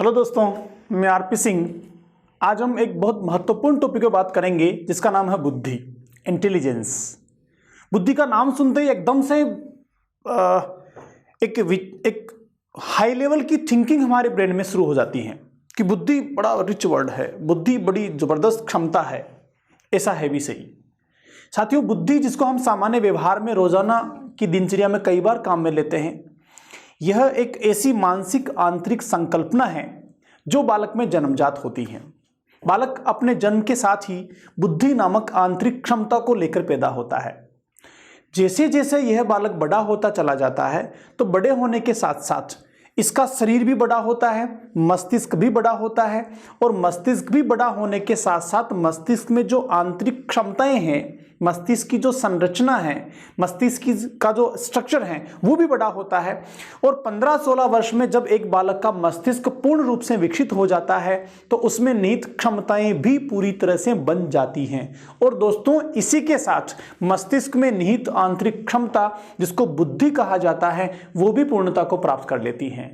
Hello दोस्तों, मैं RP Singh. आज हम एक बहुत महत्वपूर्ण टॉपिक पर बात करेंगे जिसका नाम है बुद्धि, इंटेलिजेंस। बुद्धि का नाम सुनते ही एकदम से एक हाई लेवल की थिंकिंग हमारे ब्रेन में शुरू हो जाती है कि बुद्धि बड़ा रिच वर्ड है, बुद्धि बड़ी ज़बरदस्त क्षमता है। ऐसा है भी सही। साथियों, बुद्धि जिसको हम सामान्य व्यवहार में रोजाना की दिनचर्या में कई बार काम में लेते हैं, यह एक ऐसी मानसिक आंतरिक संकल्पना है जो बालक में जन्मजात होती है। बालक अपने जन्म के साथ ही बुद्धि नामक आंतरिक क्षमता को लेकर पैदा होता है। जैसे जैसे यह बालक बड़ा होता चला जाता है तो बड़े होने के साथ साथ इसका शरीर भी बड़ा होता है, मस्तिष्क भी बड़ा होता है, और मस्तिष्क भी बड़ा होने के साथ साथ मस्तिष्क में जो आंतरिक क्षमताएं हैं, मस्तिष्क की जो संरचना है, मस्तिष्क का जो स्ट्रक्चर है, वो भी बड़ा होता है। और 15-16 वर्ष में जब एक बालक का मस्तिष्क पूर्ण रूप से विकसित हो जाता है तो उसमें निहित क्षमताएं भी पूरी तरह से बन जाती हैं। और दोस्तों, इसी के साथ मस्तिष्क में निहित आंतरिक क्षमता जिसको बुद्धि कहा जाता है, वो भी पूर्णता को प्राप्त कर लेती हैं।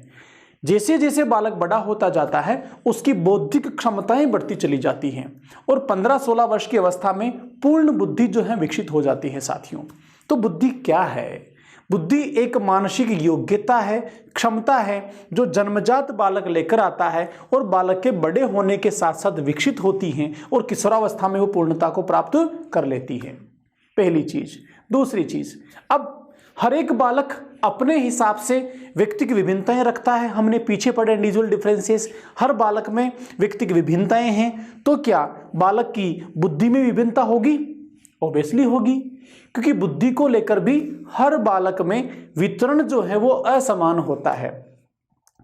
जैसे जैसे बालक बड़ा होता जाता है उसकी बौद्धिक क्षमताएं बढ़ती चली जाती हैं और 15-16 वर्ष की अवस्था में पूर्ण बुद्धि जो है विकसित हो जाती है। साथियों, तो बुद्धि क्या है? बुद्धि एक मानसिक योग्यता है, क्षमता है जो जन्मजात बालक लेकर आता है और बालक के बड़े होने के साथ साथ विकसित होती हैं और किशोरावस्था में वो पूर्णता को प्राप्त कर लेती है। पहली चीज। दूसरी चीज, अब हर एक बालक अपने हिसाब से व्यक्ति की विभिन्नताएं रखता है। हमने पीछे पढ़े इंडिविजुअल डिफरेंसेस। हर बालक में व्यक्ति की विभिन्नताएं हैं, तो क्या बालक की बुद्धि में विभिन्नता होगी? ऑब्वियसली होगी, क्योंकि बुद्धि को लेकर भी हर बालक में वितरण जो है वो असमान होता है।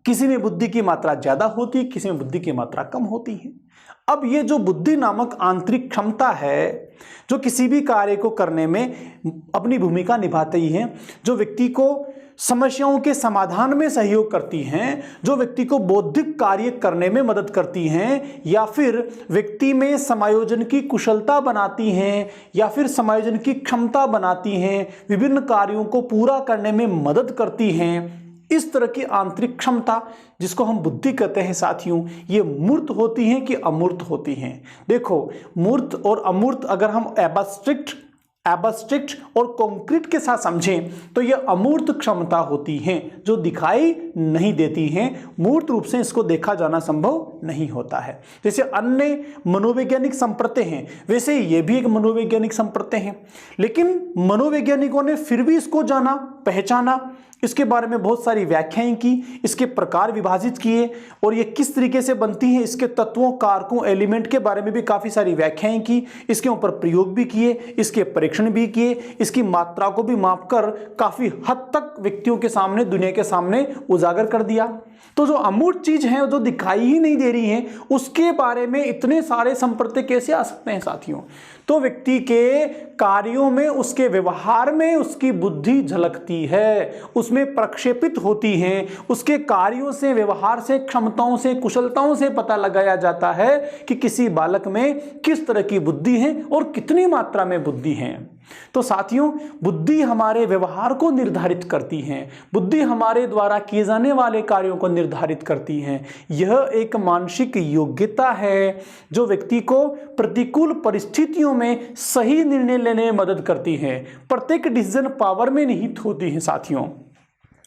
किसी में बुद्धि की मात्रा ज्यादा होती है, किसी में बुद्धि की मात्रा कम होती है। अब ये जो बुद्धि नामक आंतरिक क्षमता है जो किसी भी कार्य को करने में अपनी भूमिका निभाती है, जो व्यक्ति को समस्याओं के समाधान में सहयोग करती हैं, जो व्यक्ति को बौद्धिक कार्य करने में मदद करती हैं, या फिर व्यक्ति में समायोजन की कुशलता बनाती हैं, या फिर समायोजन की क्षमता बनाती हैं, विभिन्न कार्यों को पूरा करने में मदद करती हैं, इस तरह की आंतरिक क्षमता जिसको हम बुद्धि कहते हैं साथियों, ये मूर्त होती हैं कि अमूर्त होती हैं? देखो, मूर्त और अमूर्त अगर हम एब्स्ट्रैक्ट और कॉन्क्रीट के साथ समझें तो ये अमूर्त क्षमता होती हैं जो दिखाई नहीं देती हैं। मूर्त रूप से इसको देखा जाना संभव नहीं होता है। जैसे अन्य मनोवैज्ञानिक संप्रत्यय हैं, वैसे ये भी एक मनोवैज्ञानिक संप्रत्यय है, लेकिन मनोवैज्ञानिकों ने फिर भी इसको जाना, पहचाना, इसके बारे में बहुत सारी व्याख्याएं की, इसके प्रकार विभाजित किए और ये किस तरीके से बनती है, इसके तत्वों, कारकों, एलिमेंट के बारे में भी काफ़ी सारी व्याख्याएं की, इसके ऊपर प्रयोग भी किए, इसके परीक्षण भी किए, इसकी मात्रा को भी मापकर काफ़ी हद तक व्यक्तियों के सामने, दुनिया के सामने उजागर कर दिया। तो जो अमूर्त चीज है, जो दिखाई ही नहीं दे रही है, उसके बारे में इतने सारे संप्रत्यय कैसे आ सकते हैं साथियों? तो व्यक्ति के कार्यों में, उसके व्यवहार में उसकी बुद्धि झलकती है, उसमें प्रक्षेपित होती है। उसके कार्यों से, व्यवहार से, क्षमताओं से, कुशलताओं से पता लगाया जाता है कि किसी बालक में किस तरह की बुद्धि है और कितनी मात्रा में बुद्धि है। तो साथियों, बुद्धि हमारे व्यवहार को निर्धारित करती है, बुद्धि हमारे द्वारा किए जाने वाले कार्यों को निर्धारित करती है। यह एक मानसिक योग्यता है जो व्यक्ति को प्रतिकूल परिस्थितियों में सही निर्णय लेने में मदद करती है। प्रत्येक डिसीजन पावर में निहित होती है साथियों।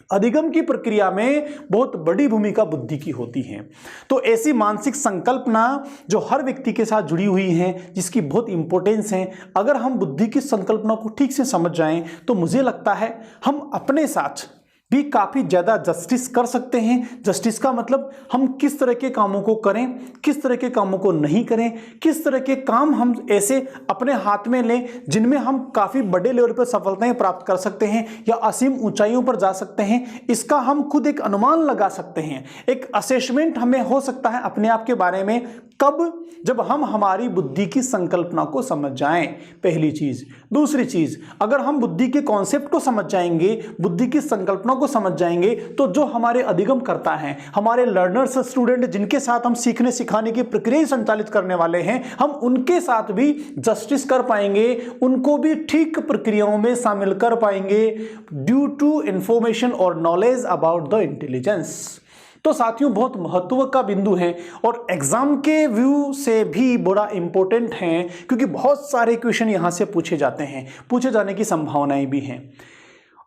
अधिगम की प्रक्रिया में बहुत बड़ी भूमिका बुद्धि की होती है। तो ऐसी मानसिक संकल्पना जो हर व्यक्ति के साथ जुड़ी हुई है, जिसकी बहुत इंपॉर्टेंस है, अगर हम बुद्धि की संकल्पना को ठीक से समझ जाएं तो मुझे लगता है हम अपने साथ भी काफ़ी ज़्यादा जस्टिस कर सकते हैं। जस्टिस का मतलब हम किस तरह के कामों को करें, किस तरह के कामों को नहीं करें, किस तरह के काम हम ऐसे अपने हाथ में लें जिनमें हम काफ़ी बड़े लेवल पर सफलताएं प्राप्त कर सकते हैं या असीम ऊंचाइयों पर जा सकते हैं। इसका हम खुद एक अनुमान लगा सकते हैं, एक असेसमेंट हमें हो सकता है अपने आप के बारे में। कब? जब हम हमारी बुद्धि की संकल्पना को समझ जाएं, पहली चीज। दूसरी चीज, अगर हम बुद्धि के कॉन्सेप्ट को समझ जाएंगे, बुद्धि की संकल्पना को समझ जाएंगे, तो जो हमारे अधिगम करता है, हमारे लर्नर्स, स्टूडेंट जिनके साथ हम सीखने सिखाने की प्रक्रिया संचालित करने वाले हैं, हम उनके साथ भी जस्टिस कर पाएंगे, उनको भी ठीक प्रक्रियाओं में शामिल कर पाएंगे ड्यू टू इंफॉर्मेशन और नॉलेज अबाउट द इंटेलिजेंस। तो साथियों बहुत महत्व का बिंदु है और एग्जाम के व्यू से भी बड़ा इंपॉर्टेंट है, क्योंकि बहुत सारे क्वेश्चन यहां से पूछे जाते हैं, पूछे जाने की संभावनाएं भी हैं।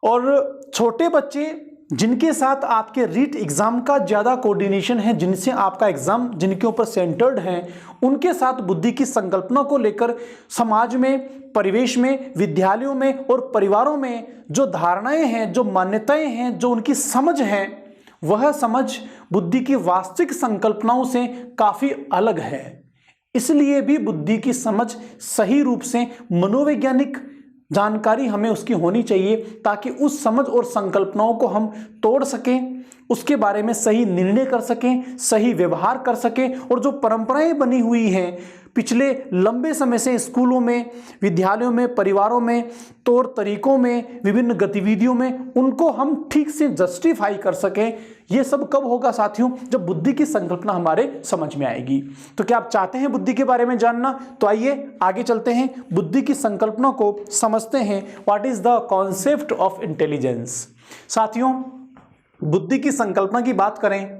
और छोटे बच्चे जिनके साथ आपके रीट एग्जाम का ज़्यादा कोऑर्डिनेशन है, जिनसे आपका एग्जाम जिनके ऊपर सेंटर्ड है, उनके साथ बुद्धि की संकल्पना को लेकर समाज में, परिवेश में, विद्यालयों में और परिवारों में जो धारणाएं हैं, जो मान्यताएं हैं, जो उनकी समझ है, वह समझ बुद्धि की वास्तविक संकल्पनाओं से काफ़ी अलग है। इसलिए भी बुद्धि की समझ सही रूप से मनोवैज्ञानिक जानकारी हमें उसकी होनी चाहिए, ताकि उस समझ और संकल्पनाओं को हम तोड़ सकें, उसके बारे में सही निर्णय कर सकें, सही व्यवहार कर सकें, और जो परंपराएं बनी हुई हैं पिछले लंबे समय से स्कूलों में, विद्यालयों में, परिवारों में, तौर तरीकों में, विभिन्न गतिविधियों में, उनको हम ठीक से जस्टिफाई कर सकें। ये सब कब होगा साथियों? जब बुद्धि की संकल्पना हमारे समझ में आएगी। तो क्या आप चाहते हैं बुद्धि के बारे में जानना? तो आइए आगे चलते हैं, बुद्धि की संकल्पना को समझते हैं। What is the concept of intelligence? साथियों, बुद्धि की संकल्पना की बात करें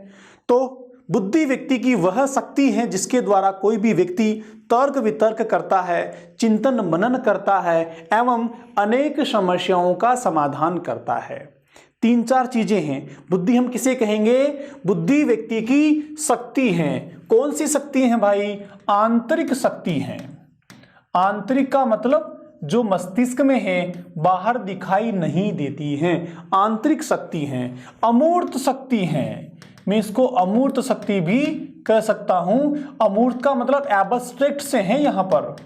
तो बुद्धि व्यक्ति की वह शक्ति है जिसके द्वारा कोई भी व्यक्ति तर्क वितर्क करता है, चिंतन मनन करता है एवं अनेक समस्याओं का समाधान करता है। 3-4 चीजें हैं। बुद्धि हम किसे कहेंगे? बुद्धि व्यक्ति की शक्ति है। कौन सी शक्ति है भाई? आंतरिक शक्ति है। आंतरिक का मतलब जो मस्तिष्क में है, बाहर दिखाई नहीं देती है, आंतरिक शक्ति है। अमूर्त शक्ति है, मैं इसको अमूर्त शक्ति भी कह सकता हूं। अमूर्त का मतलब एब्स्ट्रैक्ट से है, यहां पर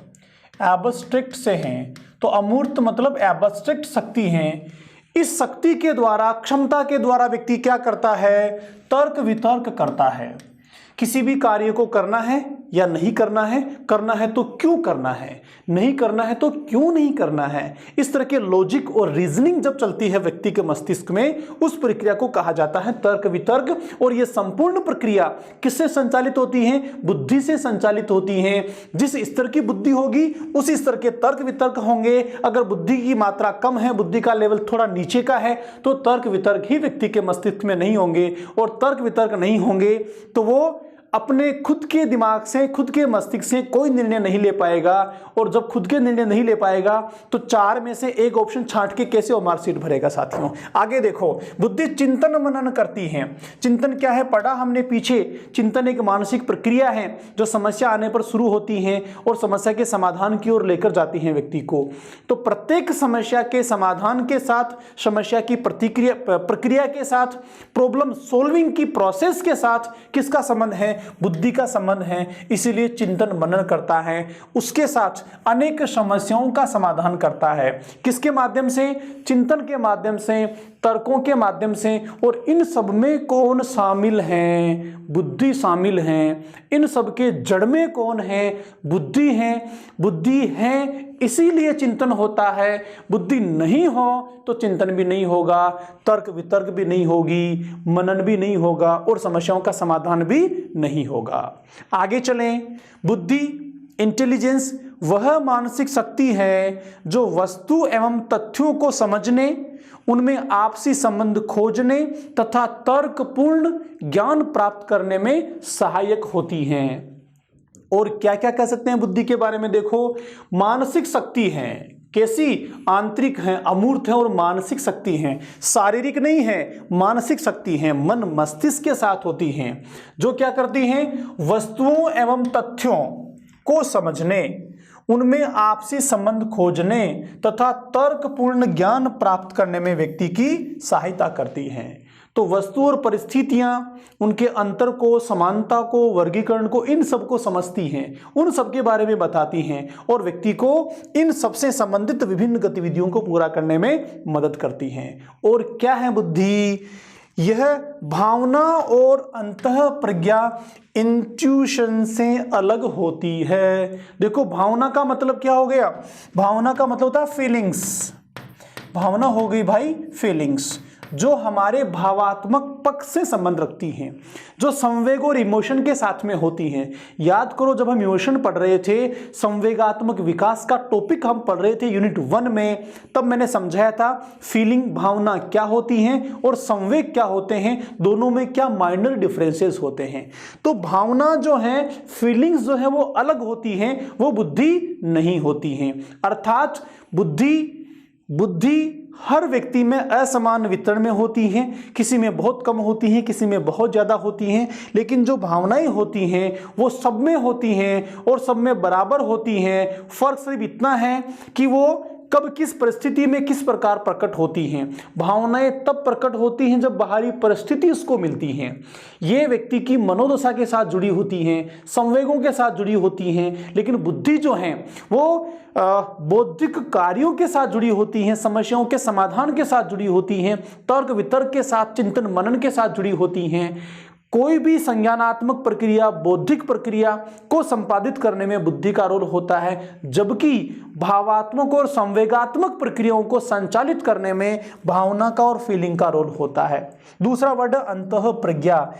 एब्स्ट्रैक्ट से है, तो अमूर्त मतलब एब्स्ट्रैक्ट शक्ति है। इस शक्ति के द्वारा, क्षमता के द्वारा व्यक्ति क्या करता है? तर्क वितर्क करता है। किसी भी कार्य को करना है या नहीं करना है तो क्यों करना है, नहीं करना है तो क्यों नहीं करना है, इस तरह के लॉजिक और रीजनिंग जब चलती है व्यक्ति के मस्तिष्क में, उस प्रक्रिया को कहा जाता है तर्क वितर्क। और यह संपूर्ण प्रक्रिया किससे संचालित होती है? बुद्धि से संचालित होती है। जिस स्तर की बुद्धि होगी उस स्तर के तर्क वितर्क होंगे। अगर बुद्धि की मात्रा कम है, बुद्धि का लेवल थोड़ा नीचे का है, तो तर्क वितर्क ही व्यक्ति के मस्तिष्क में नहीं होंगे। और तर्क वितर्क नहीं होंगे तो वो अपने खुद के दिमाग से, खुद के मस्तिष्क से कोई निर्णय नहीं ले पाएगा। और जब खुद के निर्णय नहीं ले पाएगा तो 4 में से एक ऑप्शन छांट के कैसे वो मार्कशीट भरेगा साथियों? आगे देखो, बुद्धि चिंतन मनन करती है। चिंतन क्या है? पढ़ा हमने पीछे। चिंतन एक मानसिक प्रक्रिया है जो समस्या आने पर शुरू होती है और समस्या के समाधान की ओर लेकर जाती है व्यक्ति को। तो प्रत्येक समस्या के समाधान के साथ, समस्या की प्रक्रिया के साथ, प्रॉब्लम सॉल्विंग की प्रोसेस के साथ किसका संबंध है? बुद्धि का संबंध है। इसीलिए चिंतन मनन करता है। उसके साथ अनेक समस्याओं का समाधान करता है। किसके माध्यम से? चिंतन के माध्यम से, तर्कों के माध्यम से। और इन सब में कौन शामिल है? बुद्धि शामिल है। इन सब के जड़ में कौन है? बुद्धि है। बुद्धि है इसीलिए चिंतन होता है। बुद्धि नहीं हो तो चिंतन भी नहीं होगा, तर्क वितर्क भी नहीं होगी, मनन भी नहीं होगा और समस्याओं का समाधान भी नहीं होगा। आगे चलें। बुद्धि, इंटेलिजेंस वह मानसिक शक्ति है जो वस्तु एवं तथ्यों को समझने, उनमें आपसी संबंध खोजने तथा तर्कपूर्ण ज्ञान प्राप्त करने में सहायक होती हैं। और क्या क्या कह सकते हैं बुद्धि के बारे में? देखो, मानसिक शक्ति है। कैसी? आंतरिक है, अमूर्त है और मानसिक शक्ति है। शारीरिक नहीं है, मानसिक शक्ति है, मन मस्तिष्क के साथ होती हैं, जो क्या करती हैं? वस्तुओं एवं तथ्यों को समझने, उनमें आपसी संबंध खोजने तथा तर्कपूर्ण ज्ञान प्राप्त करने में व्यक्ति की सहायता करती हैं। तो वस्तु और परिस्थितियां, उनके अंतर को, समानता को, वर्गीकरण को, इन सब को समझती हैं, उन सब के बारे में बताती हैं और व्यक्ति को इन सबसे संबंधित विभिन्न गतिविधियों को पूरा करने में मदद करती हैं। और क्या है बुद्धि? यह भावना और अंतः प्रज्ञा, इंट्यूशन से अलग होती है। देखो, भावना का मतलब क्या हो गया? भावना का मतलब होता है फीलिंग्स। भावना हो गई भाई फीलिंग्स। जो हमारे भावात्मक पक्ष से संबंध रखती हैं, जो संवेग और इमोशन के साथ में होती हैं। याद करो जब हम इमोशन पढ़ रहे थे, संवेगात्मक विकास का टॉपिक हम पढ़ रहे थे यूनिट 1 में, तब मैंने समझाया था फीलिंग भावना क्या होती हैं और संवेग क्या होते हैं, दोनों में क्या माइनर डिफरेंसेस होते हैं। तो भावना जो है, फीलिंग्स जो है वो अलग होती हैं, वो बुद्धि नहीं होती हैं। अर्थात बुद्धि हर व्यक्ति में असमान वितरण में होती हैं, किसी में बहुत कम होती हैं, किसी में बहुत ज़्यादा होती हैं, लेकिन जो भावनाएं होती हैं वो सब में होती हैं और सब में बराबर होती हैं। फर्क सिर्फ इतना है कि वो कब किस परिस्थिति में किस प्रकार प्रकट होती हैं। भावनाएं तब प्रकट होती हैं जब बाहरी परिस्थिति उसको मिलती हैं। ये व्यक्ति की मनोदशा के साथ जुड़ी होती हैं, संवेगों के साथ जुड़ी होती हैं, लेकिन बुद्धि जो है वो बौद्धिक कार्यों के साथ जुड़ी होती हैं, समस्याओं के समाधान के साथ जुड़ी होती हैं, तर्क वितर्क के साथ, चिंतन मनन के साथ जुड़ी होती हैं। कोई भी संज्ञानात्मक प्रक्रिया, बौद्धिक प्रक्रिया को संपादित करने में बुद्धि का रोल होता है, जबकि भावात्मक और संवेगात्मक प्रक्रियाओं को संचालित करने में भावना का और फीलिंग का रोल होता है। दूसरा वर्ड अंतः प्रज्ञा,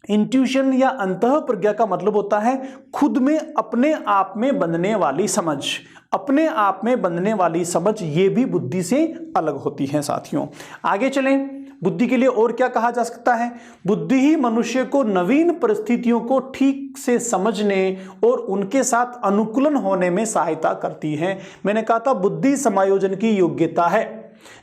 इंट्यूशन या अंतः प्रज्ञा का मतलब होता है खुद में अपने आप में बंधने वाली समझ। अपने आप में बंधने वाली समझ ये भी बुद्धि से अलग होती है साथियों। आगे चलें, बुद्धि के लिए और क्या कहा जा सकता है? बुद्धि ही मनुष्य को नवीन परिस्थितियों को ठीक से समझने और उनके साथ अनुकूलन होने में सहायता करती है। मैंने कहा था बुद्धि समायोजन की योग्यता है।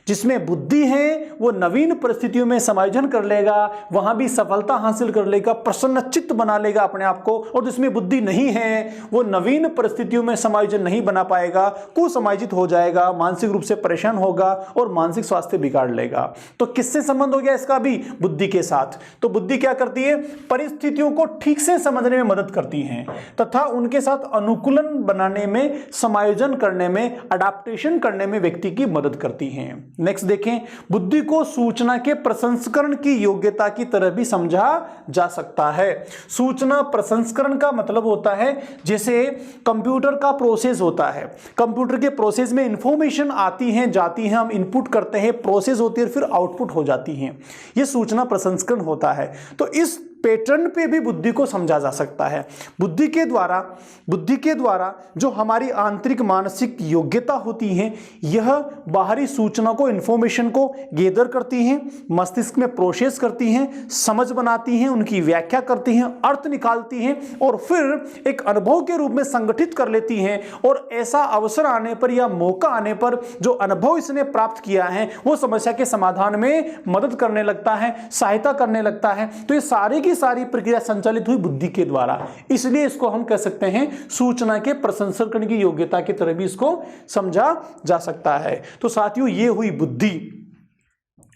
जिसमें बुद्धि है वो नवीन परिस्थितियों में समायोजन कर लेगा, वहां भी सफलता हासिल कर लेगा, प्रसन्नचित्त बना लेगा अपने आप को। और जिसमें बुद्धि नहीं है वो नवीन परिस्थितियों में समायोजन नहीं बना पाएगा, कुसमायोजित हो जाएगा, मानसिक रूप से परेशान होगा और मानसिक स्वास्थ्य बिगाड़ लेगा। तो किससे संबंध हो गया इसका भी? बुद्धि के साथ। तो बुद्धि क्या करती है? परिस्थितियों को ठीक से समझने में मदद करती है तथा उनके साथ अनुकूलन बनाने में, समायोजन करने में, अडाप्टेशन करने में व्यक्ति की मदद करती है। नेक्स्ट देखें, बुद्धि को सूचना के प्रसंस्करण की योग्यता की तरह भी समझा जा सकता है। सूचना प्रसंस्करण का मतलब होता है जैसे कंप्यूटर का प्रोसेस होता है, कंप्यूटर के प्रोसेस में इंफॉर्मेशन आती है, जाती है, हम इनपुट करते हैं, प्रोसेस होती है, फिर आउटपुट हो जाती है, यह सूचना प्रसंस्करण होता है। तो इस पैटर्न पे भी बुद्धि को समझा जा सकता है। बुद्धि के द्वारा जो हमारी आंतरिक मानसिक योग्यता होती है, यह बाहरी सूचना को, इंफॉर्मेशन को गैदर करती हैं, मस्तिष्क में प्रोसेस करती हैं, समझ बनाती हैं, उनकी व्याख्या करती हैं, अर्थ निकालती हैं और फिर एक अनुभव के रूप में संगठित कर लेती हैं। और ऐसा अवसर आने पर या मौका आने पर जो अनुभव इसने प्राप्त किया है वो समस्या के समाधान में मदद करने लगता है, सहायता करने लगता है। तो ये सारी प्रक्रिया संचालित हुई बुद्धि के द्वारा, इसलिए इसको हम कह सकते हैं सूचना के प्रसंस्करण की योग्यता की तरह भी इसको समझा जा सकता है। तो साथियों ये हुई बुद्धि।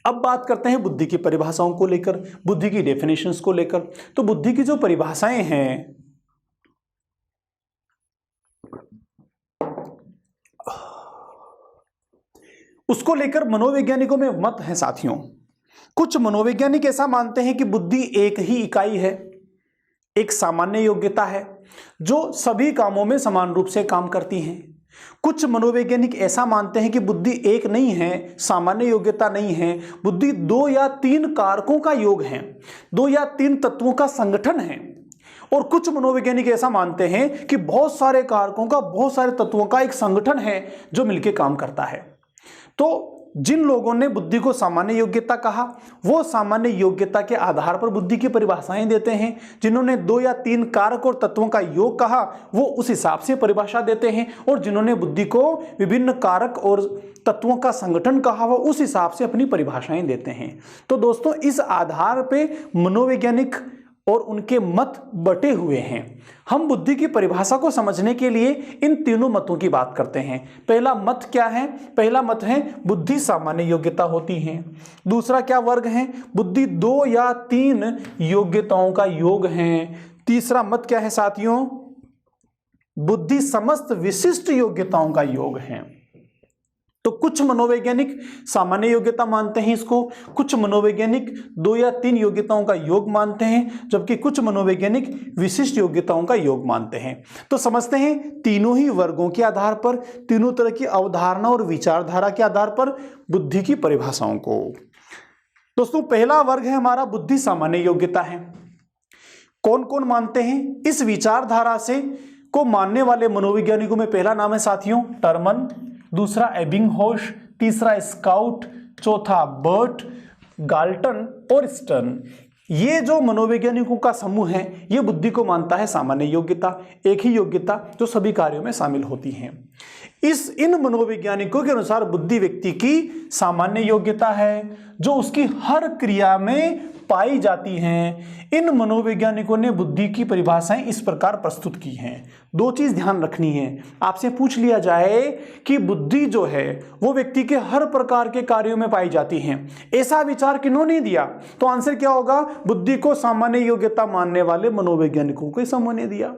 अब बात करते हैं बुद्धि की परिभाषाओं को लेकर, बुद्धि की डेफिनेशंस को लेकर। तो बुद्धि की जो परिभाषाएं हैं उसको लेकर मनोवैज्ञानिकों में मत है साथियों। कुछ मनोवैज्ञानिक ऐसा मानते हैं कि बुद्धि एक ही इकाई है, एक सामान्य योग्यता है जो सभी कामों में समान रूप से काम करती है। कुछ मनोवैज्ञानिक ऐसा मानते हैं कि बुद्धि एक नहीं है, सामान्य योग्यता नहीं है, बुद्धि 2 या 3 कारकों का योग है, 2 या 3 तत्वों का संगठन है। और कुछ मनोवैज्ञानिक ऐसा मानते हैं कि बहुत सारे कारकों का, बहुत सारे तत्वों का एक संगठन है जो मिलकर काम करता है। तो जिन लोगों ने बुद्धि को सामान्य योग्यता कहा वो सामान्य योग्यता के आधार पर बुद्धि की परिभाषाएं देते हैं। जिन्होंने 2 या 3 कारक और तत्वों का योग कहा वो उस हिसाब से परिभाषा देते हैं, और जिन्होंने बुद्धि को विभिन्न कारक और तत्वों का संगठन कहा वो उस हिसाब से अपनी परिभाषाएं देते हैं। तो दोस्तों इस आधार पे मनोवैज्ञानिक और उनके मत बटे हुए हैं। हम बुद्धि की परिभाषा को समझने के लिए इन तीनों मतों की बात करते हैं। पहला मत क्या है? पहला मत है बुद्धि सामान्य योग्यता होती है। दूसरा क्या वर्ग है? बुद्धि 2 या 3 योग्यताओं का योग है। तीसरा मत क्या है साथियों? बुद्धि समस्त विशिष्ट योग्यताओं का योग है। तो कुछ मनोवैज्ञानिक सामान्य योग्यता मानते हैं इसको, कुछ मनोवैज्ञानिक 2 या 3 योग्यताओं का योग मानते हैं, जबकि कुछ मनोवैज्ञानिक विशिष्ट योग्यताओं का योग मानते हैं। तो समझते हैं तीनों ही वर्गों के आधार पर, तीनों तरह की अवधारणा और विचारधारा के आधार पर बुद्धि की परिभाषाओं को। दोस्तों पहला वर्ग है हमारा बुद्धि सामान्य योग्यता है। कौन कौन मानते हैं इस विचारधारा से को मानने वाले मनोवैज्ञानिकों में पहला नाम है साथियों टर्मन, दूसरा एबिंगहॉस, तीसरा स्काउट, चौथा बर्ट, गाल्टन और स्टर्न। ये जो मनोवैज्ञानिकों का समूह है ये बुद्धि को मानता है सामान्य योग्यता, एक ही योग्यता जो सभी कार्यों में शामिल होती है। इन मनोवैज्ञानिकों के अनुसार बुद्धि व्यक्ति की सामान्य योग्यता है जो उसकी हर क्रिया में पाई जाती हैं। इन मनोवैज्ञानिकों ने बुद्धि की परिभाषाएं इस प्रकार प्रस्तुत की हैं। 2 चीज ध्यान रखनी है, आपसे पूछ लिया जाए कि बुद्धि जो है वो व्यक्ति के हर प्रकार के कार्यों में पाई जाती है, ऐसा विचार किन्होंने दिया, तो आंसर क्या होगा, बुद्धि को सामान्य योग्यता मानने वाले मनोवैज्ञानिकों के समूह ने दिया।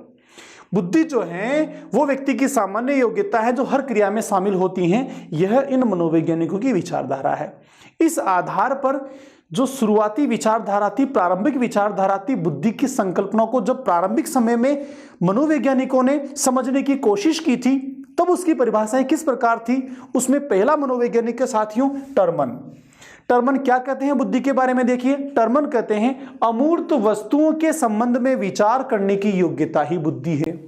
बुद्धि जो है वो व्यक्ति की सामान्य योग्यता है जो हर क्रिया में शामिल होती हैं, यह इन मनोवैज्ञानिकों की विचारधारा है। इस आधार पर जो शुरुआती विचारधारा थी, प्रारंभिक विचारधारा थी, बुद्धि की संकल्पना को जब प्रारंभिक समय में मनोवैज्ञानिकों ने समझने की कोशिश की थी तब उसकी परिभाषाएं किस प्रकार थी, उसमें पहला मनोवैज्ञानिक के साथियों टर्मन। टर्मन क्या कहते हैं बुद्धि के बारे में, देखिए टर्मन कहते हैं अमूर्त वस्तुओं के संबंध में विचार करने की योग्यता ही बुद्धि है।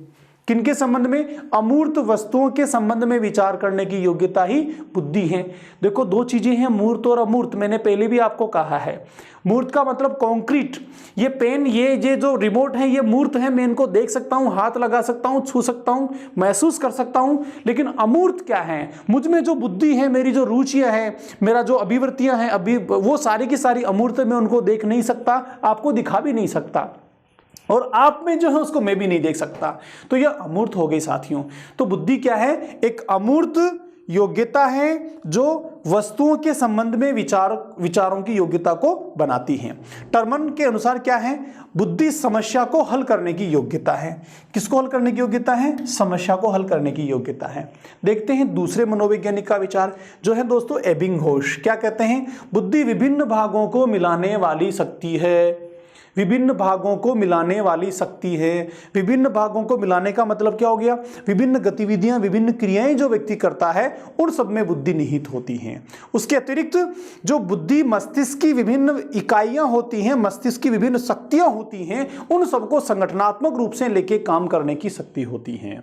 किनके संबंध में, अमूर्त वस्तुओं के संबंध में विचार करने की योग्यता ही बुद्धि है। देखो 2 चीजें हैं, मूर्त और अमूर्त। मैंने पहले भी आपको कहा है, मूर्त का मतलब कॉन्क्रीट, ये पेन, ये जो रिमोट है ये मूर्त है, मैं इनको देख सकता हूं, हाथ लगा सकता हूं, छू सकता हूं, महसूस कर सकता हूं। लेकिन अमूर्त क्या है, मुझ में जो बुद्धि है, मेरी जो रुचियां हैं, मेरा जो अभिवृत्तियां हैं, अभी वो सारी की सारी अमूर्त, मैं उनको देख नहीं सकता, आपको दिखा भी नहीं सकता, और आप में जो है उसको मैं भी नहीं देख सकता, तो यह अमूर्त हो गई साथियों। तो बुद्धि क्या है, एक अमूर्त योग्यता है जो वस्तुओं के संबंध में विचारों की योग्यता को बनाती है। टर्मन के अनुसार क्या है, बुद्धि समस्या को हल करने की योग्यता है। किसको हल करने की योग्यता है, समस्या को हल करने की योग्यता है। देखते हैं दूसरे मनोवैज्ञानिक का विचार जो है दोस्तों एबिंगहॉस। क्या कहते हैं, बुद्धि विभिन्न भागों को मिलाने वाली शक्ति है। विभिन्न भागों को मिलाने वाली शक्ति है। विभिन्न भागों को मिलाने का मतलब क्या हो गया, विभिन्न गतिविधियां, विभिन्न क्रियाएं जो व्यक्ति करता है उन सब में बुद्धि निहित होती हैं। उसके अतिरिक्त जो बुद्धि मस्तिष्क की विभिन्न इकाइयां होती हैं, मस्तिष्क की विभिन्न शक्तियां होती हैं, उन सबको संगठनात्मक रूप से लेके काम करने की शक्ति होती है।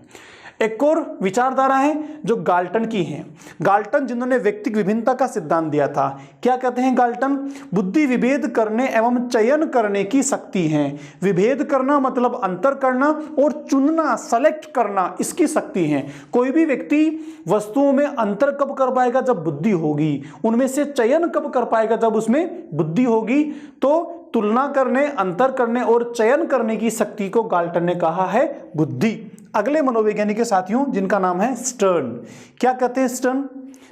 एक और विचारधारा है जो गाल्टन की है। गाल्टन जिन्होंने व्यक्तिक विभिन्नता का सिद्धांत दिया था। क्या कहते हैं गाल्टन, बुद्धि विभेद करने एवं चयन करने की शक्ति है। विभेद करना मतलब अंतर करना, और चुनना, सेलेक्ट करना, इसकी शक्ति है। कोई भी व्यक्ति वस्तुओं में अंतर कब कर पाएगा, जब बुद्धि होगी। उनमें से चयन कब कर पाएगा, जब उसमें बुद्धि होगी। तो तुलना करने, अंतर करने और चयन करने की शक्ति को गाल्टन ने कहा है बुद्धि। अगले मनोवैज्ञानिक के साथियों जिनका नाम है स्टर्न। क्या कहते हैं स्टर्न,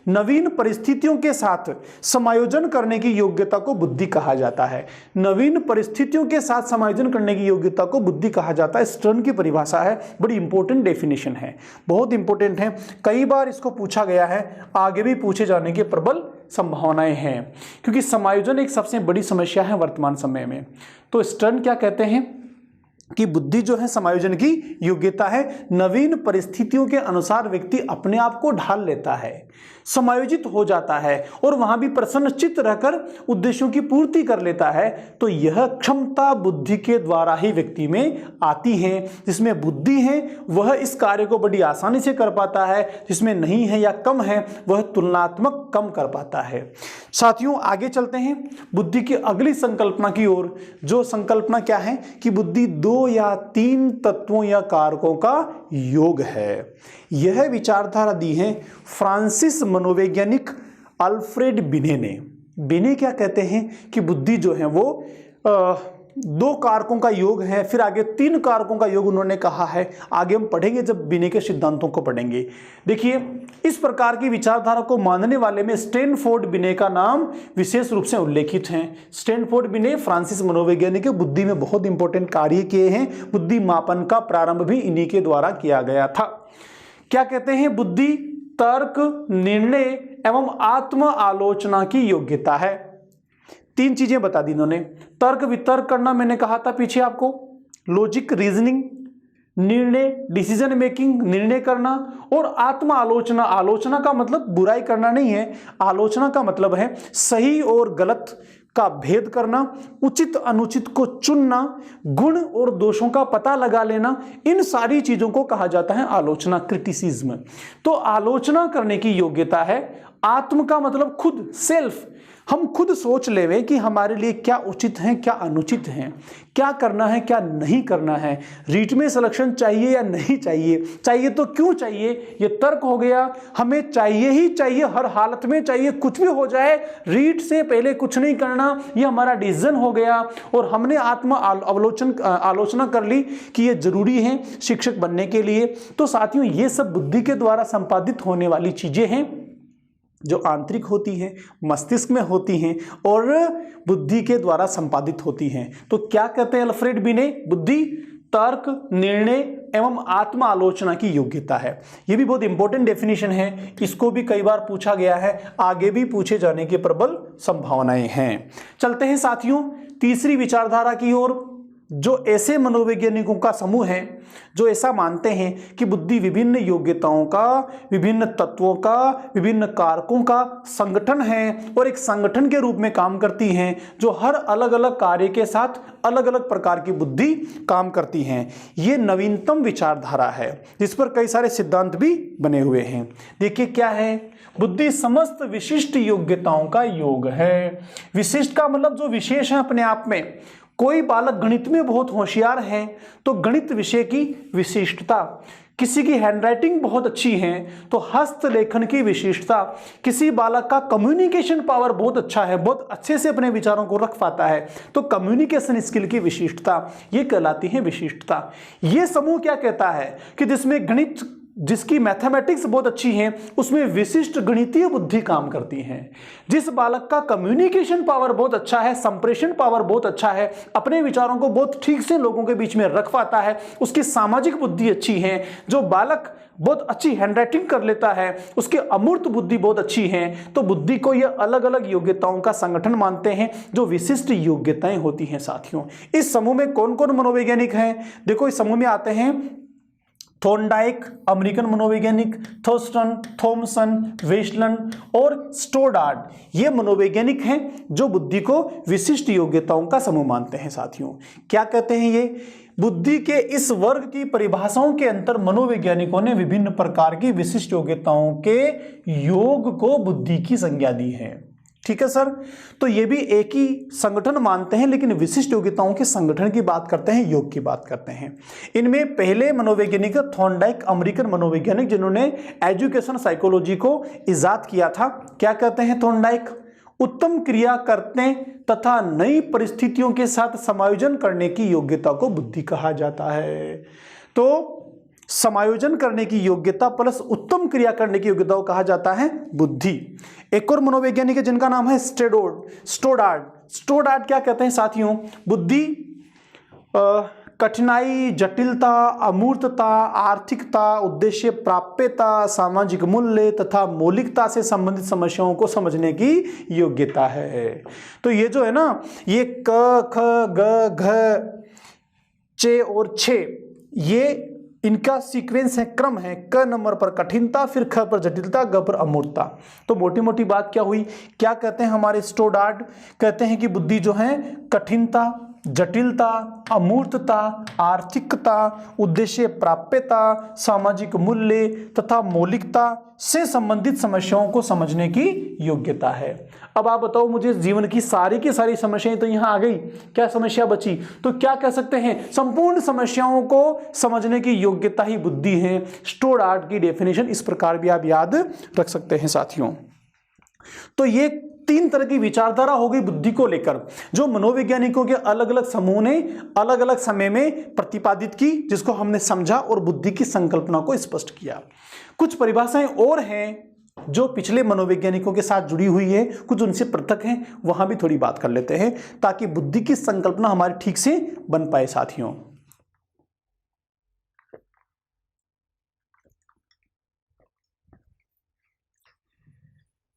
नवीन परिस्थितियों के साथ समायोजन करने की योग्यता को बुद्धि कहा जाता है। नवीन परिस्थितियों के साथ समायोजन करने की योग्यता को बुद्धि कहा जाता है। स्टर्न की परिभाषा है, बड़ी इंपॉर्टेंट डेफिनेशन है, बहुत इंपॉर्टेंट है। कई बार इसको पूछा गया है, आगे भी पूछे जाने की प्रबल संभावनाएं हैं, क्योंकि समायोजन एक सबसे बड़ी समस्या है वर्तमान समय में। तो स्टर्न क्या कहते हैं कि बुद्धि जो है समायोजन की योग्यता है। नवीन परिस्थितियों के अनुसार व्यक्ति अपने आप को ढाल लेता है, समायोजित हो जाता है और वहां भी प्रसन्नचित्त रहकर उद्देश्यों की पूर्ति कर लेता है। तो यह क्षमता बुद्धि के द्वारा ही व्यक्ति में आती है। जिसमें बुद्धि है वह इस कार्य को बड़ी आसानी से कर पाता है, जिसमें नहीं है या कम है वह तुलनात्मक कम कर पाता है। साथियों आगे चलते हैं बुद्धि की अगली संकल्पना की ओर। जो संकल्पना क्या है कि बुद्धि 2 या 3 तत्वों या कारकों का योग है। यह विचारधारा दी है फ्रांसीस मनोवैज्ञानिक अल्फ्रेड बिने ने। बिने क्या कहते हैं कि बुद्धि जो है वो 2 कारकों का योग है, फिर आगे 3 कारकों का योग उन्होंने कहा है। आगे हम पढ़ेंगे जब बिने के सिद्धांतों को पढ़ेंगे। देखिए इस प्रकार की विचारधारा को मानने वाले में स्टैनफोर्ड बिने का नाम विशेष रूप से उल्लेखित है। स्टैनफोर्ड बिने फ्रांसीस मनोवैज्ञानिक बुद्धि में बहुत इंपॉर्टेंट कार्य किए हैं। बुद्धि मापन का प्रारंभ भी इन्हीं के द्वारा किया गया था। क्या कहते हैं, बुद्धि तर्क, निर्णय एवं आत्म आलोचना की योग्यता है। 3 चीजें बता दी इन्होंने। तर्क वितर्क करना मैंने कहा था पीछे आपको, लॉजिक रीजनिंग, निर्णय डिसीजन मेकिंग निर्णय करना, और आत्म आलोचना। आलोचना का मतलब बुराई करना नहीं है, आलोचना का मतलब है सही और गलत का भेद करना, उचित अनुचित को चुनना, गुण और दोषों का पता लगा लेना। इन सारी चीजों को कहा जाता है आलोचना, क्रिटिसिज्म। तो आलोचना करने की योग्यता है। आत्म का मतलब खुद, सेल्फ। हम खुद सोच लेवे कि हमारे लिए क्या उचित है क्या अनुचित है, क्या करना है क्या नहीं करना है, रीट में सिलेक्शन चाहिए या नहीं चाहिए, चाहिए तो क्यों चाहिए, ये तर्क हो गया। हमें चाहिए ही चाहिए, हर हालत में चाहिए, कुछ भी हो जाए रीट से पहले कुछ नहीं करना, ये हमारा डिसीजन हो गया। और हमने आलोचना कर ली कि ये जरूरी है शिक्षक बनने के लिए। तो साथियों ये सब बुद्धि के द्वारा संपादित होने वाली चीजें हैं जो आंतरिक होती हैं, मस्तिष्क में होती हैं और बुद्धि के द्वारा संपादित होती हैं। तो क्या कहते हैं अल्फ्रेड बिने? बुद्धि तर्क, निर्णय एवं आत्म आलोचना की योग्यता है। यह भी बहुत इंपॉर्टेंट डेफिनेशन है, इसको भी कई बार पूछा गया है, आगे भी पूछे जाने की प्रबल संभावनाएं हैं। चलते हैं साथियों तीसरी विचारधारा की ओर, जो ऐसे मनोवैज्ञानिकों का समूह है जो ऐसा मानते हैं कि बुद्धि विभिन्न योग्यताओं का, विभिन्न तत्वों का, विभिन्न कारकों का संगठन है और एक संगठन के रूप में काम करती हैं, जो हर अलग अलग कार्य के साथ अलग अलग प्रकार की बुद्धि काम करती हैं। ये नवीनतम विचारधारा है जिस पर कई सारे सिद्धांत भी बने हुए हैं। देखिए क्या है, बुद्धि समस्त विशिष्ट योग्यताओं का योग है। विशिष्ट का मतलब जो विशेष है अपने आप में। कोई बालक गणित में बहुत होशियार है तो गणित विषय की विशिष्टता, किसी की हैंडराइटिंग बहुत अच्छी है तो हस्तलेखन की विशिष्टता, किसी बालक का कम्युनिकेशन पावर बहुत अच्छा है, बहुत अच्छे से अपने विचारों को रख पाता है तो कम्युनिकेशन स्किल की विशिष्टता, ये कहलाती है विशिष्टता। ये समूह क्या कहता है कि जिसमें गणित, जिसकी मैथमेटिक्स बहुत अच्छी है उसमें विशिष्ट गणितीय बुद्धि काम करती है। जिस बालक का कम्युनिकेशन पावर बहुत अच्छा है, संप्रेषण पावर बहुत अच्छा है, अपने विचारों को बहुत ठीक से लोगों के बीच में रख पाता है, उसकी सामाजिक बुद्धि अच्छी है। जो बालक बहुत अच्छी हैंडराइटिंग कर लेता है उसकी अमूर्त बुद्धि बहुत अच्छी है। तो बुद्धि को ये अलग अलग योग्यताओं का संगठन मानते हैं जो विशिष्ट योग्यताएं होती हैं। साथियों इस समूह में कौन कौन मनोवैज्ञानिक हैं? देखो इस समूह में आते हैं थॉर्नडाइक अमेरिकन मनोवैज्ञानिक, थर्स्टन, थॉमसन, वेस्टलन और स्टोडार्ड ये मनोवैज्ञानिक हैं जो बुद्धि को विशिष्ट योग्यताओं का समूह मानते हैं। साथियों क्या कहते हैं ये? बुद्धि के इस वर्ग की परिभाषाओं के अंतर मनोवैज्ञानिकों ने विभिन्न प्रकार की विशिष्ट योग्यताओं के योग को बुद्धि की संज्ञा दी है। ठीक है सर, तो ये भी एक ही संगठन मानते हैं लेकिन विशिष्ट योग्यताओं के संगठन की बात करते हैं, योग की बात करते हैं। इनमें पहले मनोवैज्ञानिक थॉर्नडाइक अमेरिकन मनोवैज्ञानिक जिन्होंने एजुकेशन साइकोलॉजी को इजाद किया था। क्या कहते हैं थॉर्नडाइक? उत्तम क्रिया करने तथा नई परिस्थितियों के साथ समायोजन करने की योग्यता को बुद्धि कहा जाता है। तो समायोजन करने की योग्यता प्लस उत्तम क्रिया करने की योग्यता को कहा जाता है बुद्धि। एक और मनोवैज्ञानिक है जिनका नाम है स्टोडार्ड। स्टोडार्ड क्या कहते हैं साथियों? बुद्धि कठिनाई, जटिलता, अमूर्तता, आर्थिकता, उद्देश्य प्राप्यता, सामाजिक मूल्य तथा मौलिकता से संबंधित समस्याओं को समझने की योग्यता है। तो ये जो है ना, ये क ख ग घ चे और छे, ये इनका सीक्वेंस है, क्रम है। क नंबर पर कठिनता, फिर ख पर जटिलता, ग पर अमूर्तता। तो मोटी मोटी बात क्या हुई? क्या कहते हैं हमारे स्टोडार्ड? कहते हैं कि बुद्धि जो है कठिनता, जटिलता, अमूर्तता, आर्थिकता, उद्देश्य प्राप्यता, सामाजिक मूल्य तथा मौलिकता से संबंधित समस्याओं को समझने की योग्यता है। अब आप बताओ मुझे, जीवन की सारी समस्याएं तो यहां आ गई, क्या समस्या बची? तो क्या कह सकते हैं? संपूर्ण समस्याओं को समझने की योग्यता ही बुद्धि है। स्टोडार्ड की डेफिनेशन इस प्रकार भी आप याद रख सकते हैं साथियों। तो ये 3 तरह की विचारधारा हो गई बुद्धि को लेकर, जो मनोवैज्ञानिकों के अलग अलग समूह ने अलग अलग समय में प्रतिपादित की, जिसको हमने समझा और बुद्धि की संकल्पना को स्पष्ट किया। कुछ परिभाषाएं और हैं जो पिछले मनोवैज्ञानिकों के साथ जुड़ी हुई है, कुछ उनसे पृथक हैं, वहां भी थोड़ी बात कर लेते हैं ताकि बुद्धि की संकल्पना हमारी ठीक से बन पाए साथियों।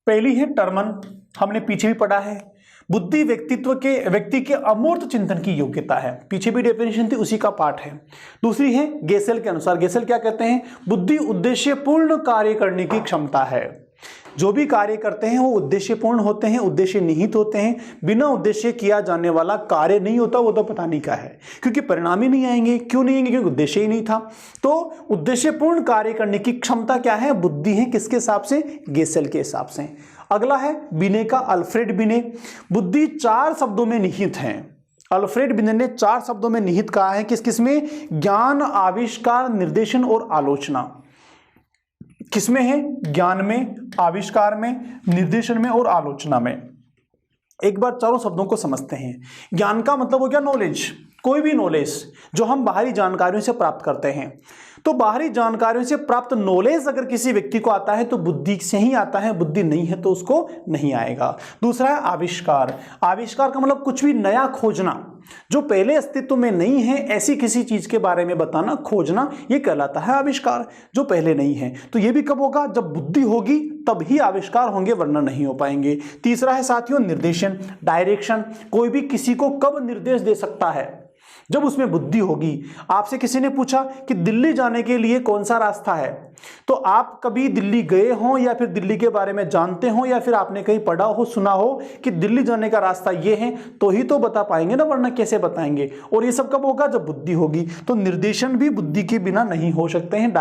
पहली है टर्मन, हमने पीछे भी पढ़ा है। बुद्धि व्यक्ति के अमूर्त चिंतन की योग्यता है, पीछे भी डेफिनेशन थी, उसी का पार्ट है। दूसरी है गेसेल के अनुसार, गेसेल क्या कहते हैं, बुद्धि उद्देश्यपूर्ण कार्य करने की क्षमता है। जो भी कार्य करते हैं वो उद्देश्यपूर्ण होते हैं, उद्देश्य निहित होते हैं। बिना उद्देश्य किया जाने वाला कार्य नहीं होता, वो तो पता नहीं क्या है, क्योंकि परिणाम ही नहीं आएंगे। क्यों नहीं आएंगे? क्योंकि उद्देश्य ही नहीं था। तो उद्देश्यपूर्ण कार्य करने की क्षमता क्या है? बुद्धि है। किसके हिसाब से? गेसेल के हिसाब से। अगला है बिने का, अल्फ्रेड बिने। बुद्धि 4 शब्दों में निहित है। अल्फ्रेड बिने ने 4 शब्दों में निहित कहा है। किस किस में? ज्ञान, आविष्कार, निर्देशन और आलोचना। किसमें है? ज्ञान में, आविष्कार में, निर्देशन में और आलोचना में। एक बार चारों शब्दों को समझते हैं। ज्ञान का मतलब हो गया नॉलेज, कोई भी नॉलेज जो हम बाहरी जानकारियों से प्राप्त करते हैं। तो बाहरी जानकारियों से प्राप्त नॉलेज अगर किसी व्यक्ति को आता है तो बुद्धि से ही आता है, बुद्धि नहीं है तो उसको नहीं आएगा। दूसरा है आविष्कार। आविष्कार का मतलब कुछ भी नया खोजना, जो पहले अस्तित्व में नहीं है, ऐसी किसी चीज के बारे में बताना, खोजना, ये कहलाता है आविष्कार, जो पहले नहीं है। तो ये भी कब होगा? जब बुद्धि होगी तब ही आविष्कार होंगे, वरना नहीं हो पाएंगे। तीसरा है साथियों निर्देशन, डायरेक्शन। कोई भी किसी को कब निर्देश दे सकता है? जब उसमें बुद्धि होगी। आपसे किसी ने पूछा कि दिल्ली जाने के लिए कौन सा रास्ता है, तो आप कभी दिल्ली गए हो या फिर दिल्ली के बारे में जानते हो या फिर आपने कहीं पढ़ा हो, सुना हो कि दिल्ली जाने का रास्ता ये है, तो ही तो बता पाएंगे ना, वरना कैसे बताएंगे? और ये सब कब होगा? जब बुद्धि होगी। तो निर्देशन भी बुद्धि के बिना नहीं हो सकते हैं,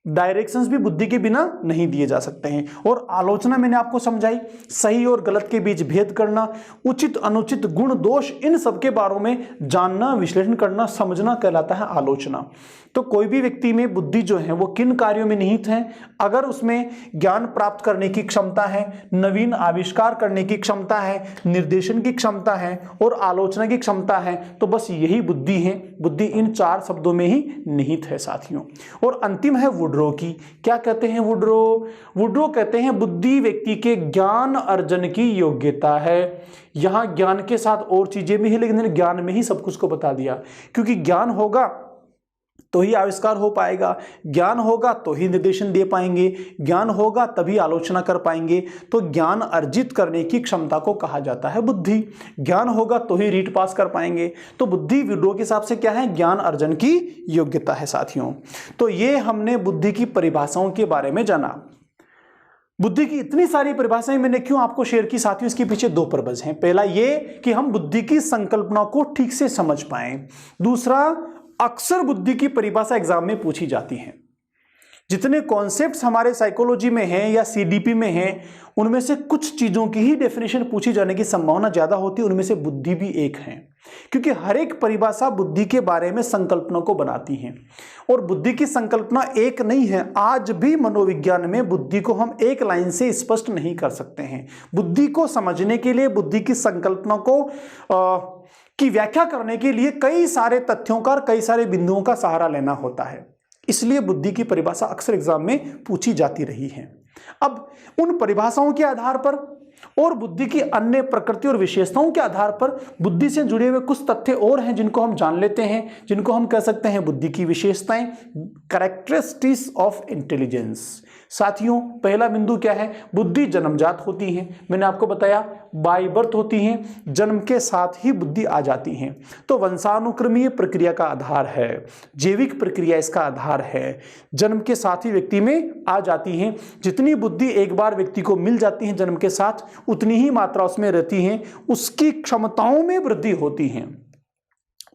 डायरेक्शंस भी बुद्धि के बिना नहीं दिए जा सकते हैं। और आलोचना मैंने आपको समझाई, सही और गलत के बीच भेद करना, उचित अनुचित, गुण दोष, इन सब के बारे में जानना, विश्लेषण करना, समझना कहलाता है आलोचना। तो कोई भी व्यक्ति में बुद्धि जो है वो किन कार्यों में निहित है? अगर उसमें ज्ञान प्राप्त करने की क्षमता है, नवीन आविष्कार करने की क्षमता है, निर्देशन की क्षमता है और आलोचना की क्षमता है, तो बस यही बुद्धि है। बुद्धि इन 4 शब्दों में ही निहित है साथियों। और अंतिम है वुड्रो की। क्या कहते हैं वुड्रो? वुड्रो कहते हैं बुद्धि व्यक्ति के ज्ञान अर्जन की योग्यता है। यहां ज्ञान के साथ और चीजें भी है, लेकिन ज्ञान में ही सब कुछ को बता दिया, क्योंकि ज्ञान होगा तो ही आविष्कार हो पाएगा, ज्ञान होगा तो ही निर्देशन दे पाएंगे, ज्ञान होगा तभी आलोचना कर पाएंगे। तो ज्ञान अर्जित करने की क्षमता को कहा जाता है बुद्धि। ज्ञान होगा तो ही रीट पास कर पाएंगे। तो बुद्धि विड्रो के हिसाब से क्या है? ज्ञान अर्जन की योग्यता है साथियों। तो ये हमने बुद्धि की परिभाषाओं के बारे में जाना। बुद्धि की इतनी सारी परिभाषाएं मैंने क्यों आपको शेयर की साथियों? इसके पीछे 2 पर्पज हैं। पहला ये कि हम बुद्धि की संकल्पना को ठीक से समझ पाएं। दूसरा, अक्सर बुद्धि की परिभाषा एग्जाम में पूछी जाती है। जितने कॉन्सेप्ट्स हमारे साइकोलॉजी में हैं या सीडीपी में हैं, उनमें से कुछ चीजों की ही डेफिनेशन पूछी जाने की संभावना ज्यादा होती है, उनमें से बुद्धि भी एक है। क्योंकि हर एक परिभाषा बुद्धि के बारे में संकल्पना को बनाती है, और बुद्धि की संकल्पना एक नहीं है। आज भी मनोविज्ञान में बुद्धि को हम एक लाइन से स्पष्ट नहीं कर सकते हैं। बुद्धि को समझने के लिए, बुद्धि की संकल्पना को की व्याख्या करने के लिए कई सारे तथ्यों का, कई सारे बिंदुओं का सहारा लेना होता है। इसलिए बुद्धि की परिभाषा अक्सर एग्जाम में पूछी जाती रही है। अब उन परिभाषाओं के आधार पर और बुद्धि की अन्य प्रकृति और विशेषताओं के आधार पर बुद्धि से जुड़े हुए कुछ तथ्य और हैं जिनको हम जान लेते हैं, जिनको हम कह सकते हैं बुद्धि की विशेषताएं, कैरेक्टरिस्टिक्स ऑफ इंटेलिजेंस। साथियों, पहला बिंदु क्या है? बुद्धि जन्मजात होती है। मैंने आपको बताया बाय बर्थ होती हैं, जन्म के साथ ही बुद्धि आ जाती हैं। तो वंशानुक्रमीय प्रक्रिया का आधार है, जैविक प्रक्रिया इसका आधार है, जन्म के साथ ही व्यक्ति में आ जाती हैं। जितनी बुद्धि एक बार व्यक्ति को मिल जाती है जन्म के साथ, उतनी ही मात्रा उसमें रहती है, उसकी क्षमताओं में वृद्धि होती है,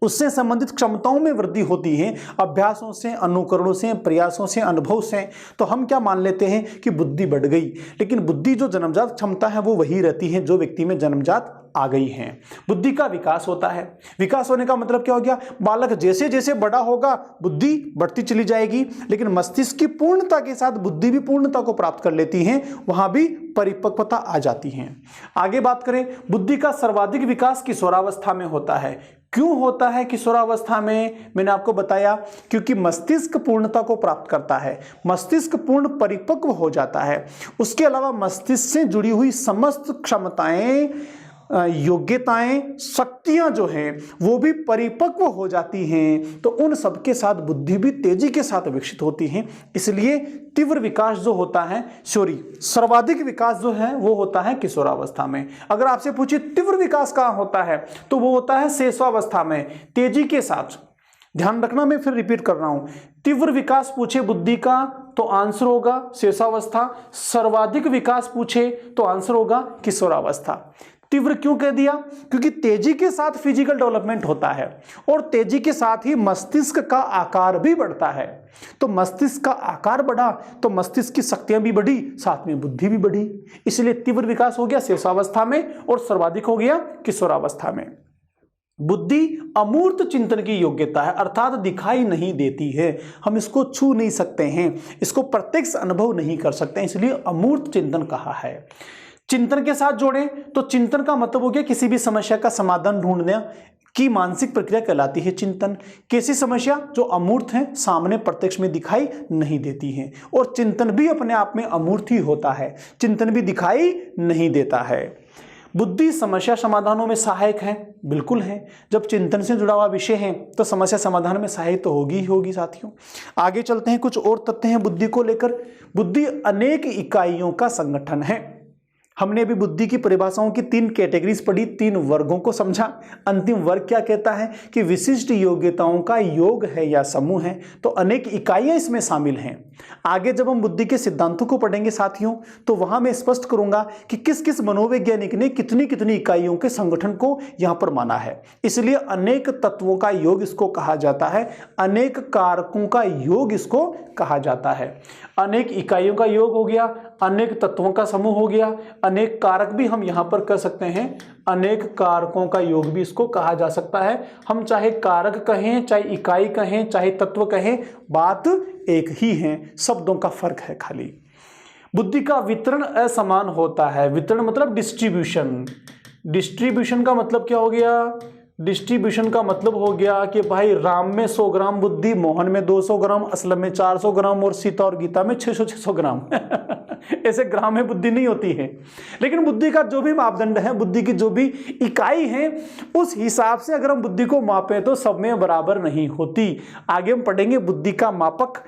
उससे संबंधित क्षमताओं में वृद्धि होती है, अभ्यासों से, अनुकरणों से, प्रयासों से, अनुभव से। तो हम क्या मान लेते हैं कि बुद्धि बढ़ गई, लेकिन बुद्धि जो जन्मजात क्षमता है वो वही रहती है जो व्यक्ति में जन्मजात आ गई है। बुद्धि का विकास होता है। विकास होने का मतलब क्या हो गया? बालक जैसे जैसे बड़ा होगा बुद्धि बढ़ती चली जाएगी, लेकिन मस्तिष्क की पूर्णता के साथ बुद्धि भी पूर्णता को प्राप्त कर लेती है, वहां भी परिपक्वता आ जाती है। आगे बात करें, बुद्धि का सर्वाधिक विकास किशोरावस्था में होता है। क्यों होता है किशोरावस्था में? मैंने आपको बताया, क्योंकि मस्तिष्क पूर्णता को प्राप्त करता है, मस्तिष्क पूर्ण परिपक्व हो जाता है। उसके अलावा मस्तिष्क से जुड़ी हुई समस्त क्षमताएं योग्यताएं, शक्तियां जो हैं वो भी परिपक्व हो जाती हैं, तो उन सबके साथ बुद्धि भी तेजी के साथ विकसित होती है। इसलिए तीव्र विकास जो होता है, सर्वाधिक विकास जो है वो होता है किशोरावस्था में। अगर आपसे पूछे तीव्र विकास कहाँ होता है, तो वो होता है शैशवावस्था में, तेजी के साथ। ध्यान रखना, मैं फिर रिपीट कर रहा हूं, तीव्र विकास पूछे बुद्धि का तो आंसर होगा शैशवावस्था, सर्वाधिक विकास पूछे तो आंसर होगा किशोरावस्था। तीव्र क्यों कह दिया? क्योंकि तेजी के साथ फिजिकल डेवलपमेंट होता है और तेजी के साथ ही मस्तिष्क का आकार भी बढ़ता है। तो मस्तिष्क का आकार बढ़ा तो मस्तिष्क की शक्तियां भी बढ़ी, साथ में बुद्धि भी बढ़ी। इसलिए तीव्र विकास हो गया शैशवावस्था में और सर्वाधिक हो गया किशोरावस्था में। बुद्धि अमूर्त चिंतन की योग्यता है, अर्थात दिखाई नहीं देती है, हम इसको छू नहीं सकते हैं, इसको प्रत्यक्ष अनुभव नहीं कर सकते, इसलिए अमूर्त चिंतन कहा है। चिंतन के साथ जोड़ें तो चिंतन का मतलब हो गया किसी भी समस्या का समाधान ढूंढने की मानसिक प्रक्रिया कहलाती है चिंतन। कैसी समस्या? जो अमूर्त है, सामने प्रत्यक्ष में दिखाई नहीं देती है। और चिंतन भी अपने आप में अमूर्त ही होता है, चिंतन भी दिखाई नहीं देता है। बुद्धि समस्या समाधानों में सहायक है, बिल्कुल है। जब चिंतन से जुड़ा हुआ विषय है तो समस्या समाधान में सहायक तो होगी ही होगी साथियों। आगे चलते हैं, कुछ और तथ्य हैं बुद्धि को लेकर। बुद्धि अनेक इकाइयों का संगठन है। हमने अभी बुद्धि की परिभाषाओं की 3 कैटेगरीज पढ़ी, 3 वर्गों को समझा। अंतिम वर्ग क्या कहता है कि विशिष्ट योग्यताओं का योग है या समूह है, तो अनेक इकाइयां इसमें शामिल हैं। आगे जब हम बुद्धि के सिद्धांतों को पढ़ेंगे साथियों, तो वहां मैं स्पष्ट करूंगा कि किस किस मनोवैज्ञानिक ने कितनी कितनी इकाइयों के संगठन को यहां पर माना है। इसलिए अनेक तत्वों का योग इसको कहा जाता है, अनेक कारकों का योग इसको कहा जाता है। अनेक इकाइयों का योग हो गया, अनेक तत्वों का समूह हो गया, अनेक कारक भी हम यहां पर कर सकते हैं, अनेक कारकों का योग भी इसको कहा जा सकता है। हम चाहे कारक कहें, चाहे इकाई कहें, चाहे तत्व कहें, बात एक ही है, शब्दों का फर्क है खाली। बुद्धि का वितरण असमान होता है। वितरण मतलब डिस्ट्रीब्यूशन। डिस्ट्रीब्यूशन का मतलब क्या हो गया? डिस्ट्रीब्यूशन का मतलब हो गया कि भाई राम में 100 ग्राम बुद्धि, मोहन में 200 ग्राम, असलम में 400 ग्राम और सीता और गीता में 600 ग्राम ऐसे ग्राम में बुद्धि नहीं होती है। लेकिन बुद्धि का जो भी मापदंड है, बुद्धि की जो भी इकाई है, उस हिसाब से अगर हम बुद्धि को मापें तो सब में बराबर नहीं होती। आगे हम पढ़ेंगे बुद्धि का मापक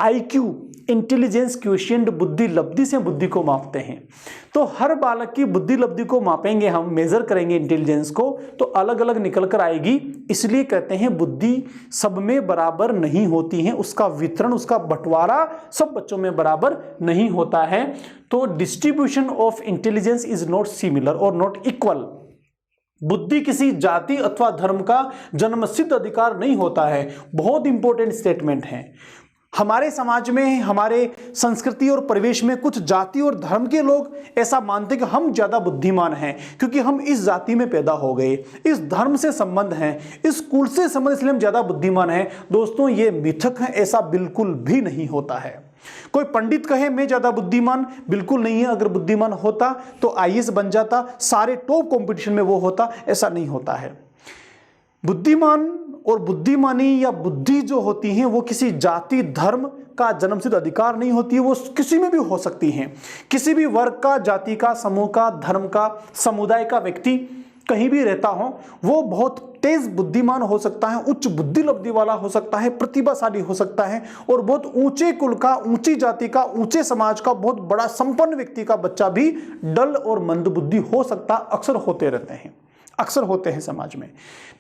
IQ, इंटेलिजेंस क्वोशिएंट, बुद्धि लब्धि से बुद्धि को मापते हैं। तो हर बालक की बुद्धि लब्धि को मापेंगे, हम मेजर करेंगे इंटेलिजेंस को, तो अलग अलग निकल कर आएगी। इसलिए कहते हैं बुद्धि सब में बराबर नहीं होती है, उसका वितरण, उसका बंटवारा सब बच्चों में बराबर नहीं होता है। तो distribution of intelligence is not similar और नॉट इक्वल। बुद्धि किसी जाति अथवा धर्म का जन्मसिद्ध अधिकार नहीं होता है। बहुत इंपॉर्टेंट स्टेटमेंट है। हमारे समाज में, हमारे संस्कृति और परिवेश में कुछ जाति और धर्म के लोग ऐसा मानते हैं कि हम ज्यादा बुद्धिमान हैं क्योंकि हम इस जाति में पैदा हो गए, इस धर्म से संबंध है, इस कुल से संबंध, इसलिए हम ज्यादा बुद्धिमान हैं। दोस्तों ये मिथक है, ऐसा बिल्कुल भी नहीं होता है। कोई पंडित कहे मैं ज्यादा बुद्धिमान, बिल्कुल नहीं है। अगर बुद्धिमान होता तो IAS बन जाता, सारे टॉप कंपटीशन में वो होता, ऐसा नहीं होता है। बुद्धिमान और बुद्धिमानी या बुद्धि जो होती हैं वो किसी जाति धर्म का जन्मसिद्ध अधिकार नहीं होती है, वो किसी में भी हो सकती हैं। किसी भी वर्ग का, जाति का, समूह का, धर्म का, समुदाय का व्यक्ति कहीं भी रहता हो, वो बहुत तेज बुद्धिमान हो सकता है, उच्च बुद्धि लब्धि वाला हो सकता है, प्रतिभाशाली हो सकता है, और बहुत ऊंचे कुल का, ऊंची जाति का, ऊंचे समाज का बहुत बड़ा संपन्न व्यक्ति का बच्चा भी डल और मंद बुद्धि हो सकता, अक्सर होते रहते हैं, अक्सर होते हैं समाज में।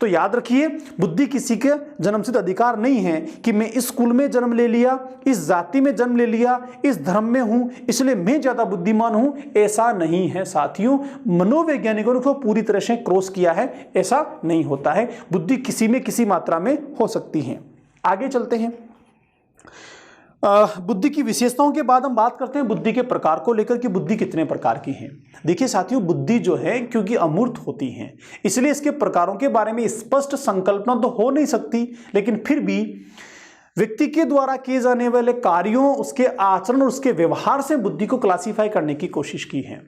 तो याद रखिए, बुद्धि किसी के जन्मसिद्ध अधिकार नहीं है कि मैं इस कुल में जन्म ले लिया, इस जाति में जन्म ले लिया, इस धर्म में हूं इसलिए मैं ज्यादा बुद्धिमान हूं, ऐसा नहीं है साथियों। मनोवैज्ञानिकों ने को पूरी तरह से क्रॉस किया है, ऐसा नहीं होता है। बुद्धि किसी में किसी मात्रा में हो सकती है। आगे चलते हैं। बुद्धि की विशेषताओं के बाद हम बात करते हैं बुद्धि के प्रकार को लेकर कि बुद्धि कितने प्रकार की है। देखिए साथियों, बुद्धि जो है क्योंकि अमूर्त होती है, इसलिए इसके प्रकारों के बारे में स्पष्ट संकल्पना तो हो नहीं सकती, लेकिन फिर भी व्यक्ति के द्वारा किए जाने वाले कार्यों, उसके आचरण और उसके व्यवहार से बुद्धि को क्लासीफाई करने की कोशिश की है।